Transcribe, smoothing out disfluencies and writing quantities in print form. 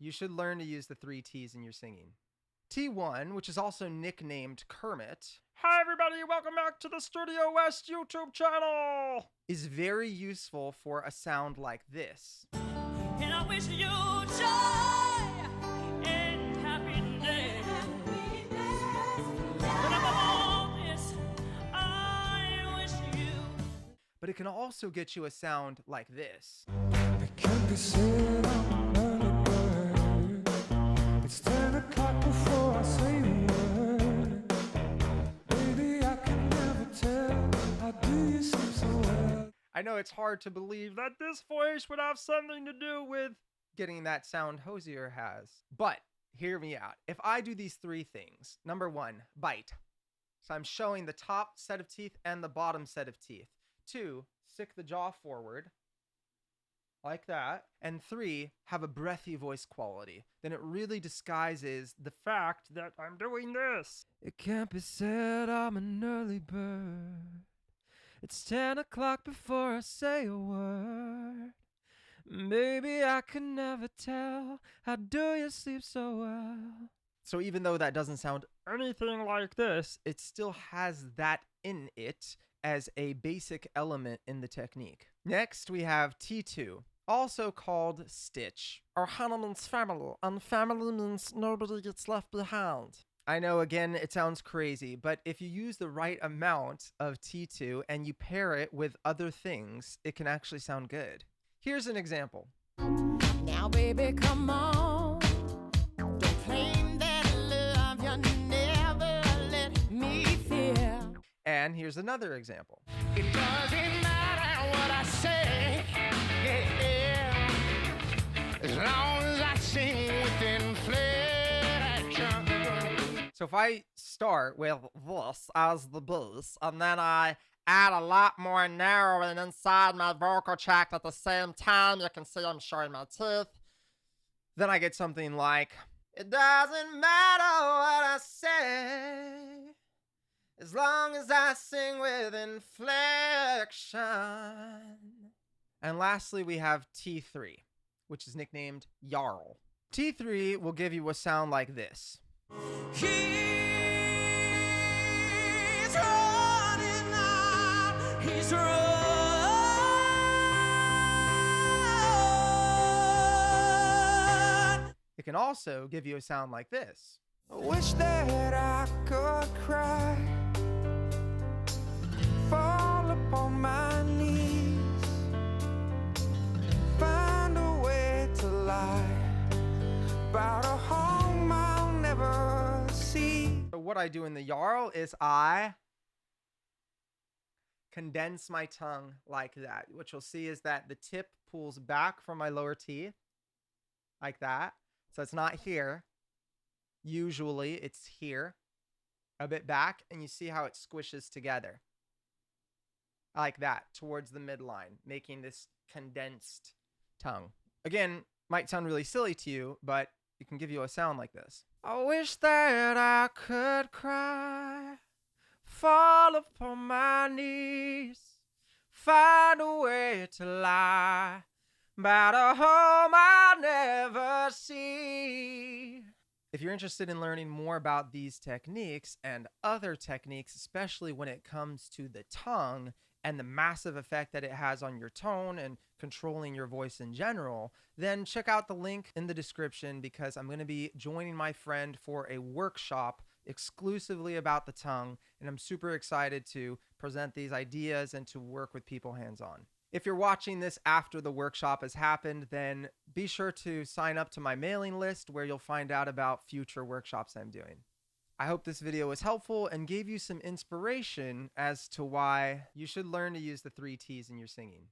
You should learn to use the 3 T's in your singing. T1, which is also nicknamed Kermit. Hi everybody, welcome back to the Studio West YouTube channel! Is very useful for a sound like this. And I wish you joy and happiness. But above all this, I wish you. But it can also get you a sound like this. It can't be said I'm an early bird. It's 10 o'clock before I say a word. Baby, I can never tell. How do you sleep so well? I know it's hard to believe that This voice would have something to do with... getting that sound Hosier has. But hear me out. If I do these 3 things, number 1, bite. So I'm showing the top set of teeth and the bottom set of teeth. 2, stick the jaw forward. Like that. And 3, have a breathy voice quality. Then it really disguises the fact that I'm doing this. It can't be said I'm an early bird. It's 10 o'clock before I say a word. Maybe I can never tell. How do you sleep so well? So even though that doesn't sound Anything like this. it still has that in it as a basic element in the technique. Next, we have T2, also called stitch, or Hahnemann's family, and family means nobody gets left behind. I know, again, it sounds crazy, but if you use the right amount of T2 and you pair it with other things, it can actually sound good. Here's an example. Now, baby, come on. Don't claim that love you never let me feel. And here's another example. It doesn't matter what I say, yeah, as long as I sing with inflection. So if I start with this as the bass, and then I add a lot more narrowing inside my vocal tract at the same time, you can see I'm showing my teeth, then I get something like, it doesn't matter what I say, as long as I sing with inflection. And lastly, we have T3, which is nicknamed Jarl. T3 will give you a sound like this. He's running out, he's running. It can also give you a sound like this. I wish that I could cry, fall upon my knees, find a way to lie about a home I'll never see. So what I do in the Jarl is I condense my tongue like that. What you'll see is that the tip pulls back from my lower teeth like that. So it's not here. Usually it's here, a bit back, and you see how it squishes together like that towards the midline, making this condensed tongue. Again, might sound really silly to you, but it can give you a sound like this. I wish that I could cry, fall upon my knees, find a way to lie about a home I'll never see. If you're interested in learning more about these techniques and other techniques, especially when it comes to the tongue and the massive effect that it has on your tone and controlling your voice in general, then check out the link in the description, because I'm going to be joining my friend for a workshop exclusively about the tongue, and I'm super excited to present these ideas and to work with people hands-on. If you're watching this after the workshop has happened, then be sure to sign up to my mailing list where you'll find out about future workshops I'm doing. I hope this video was helpful and gave you some inspiration as to why you should learn to use the 3 T's in your singing.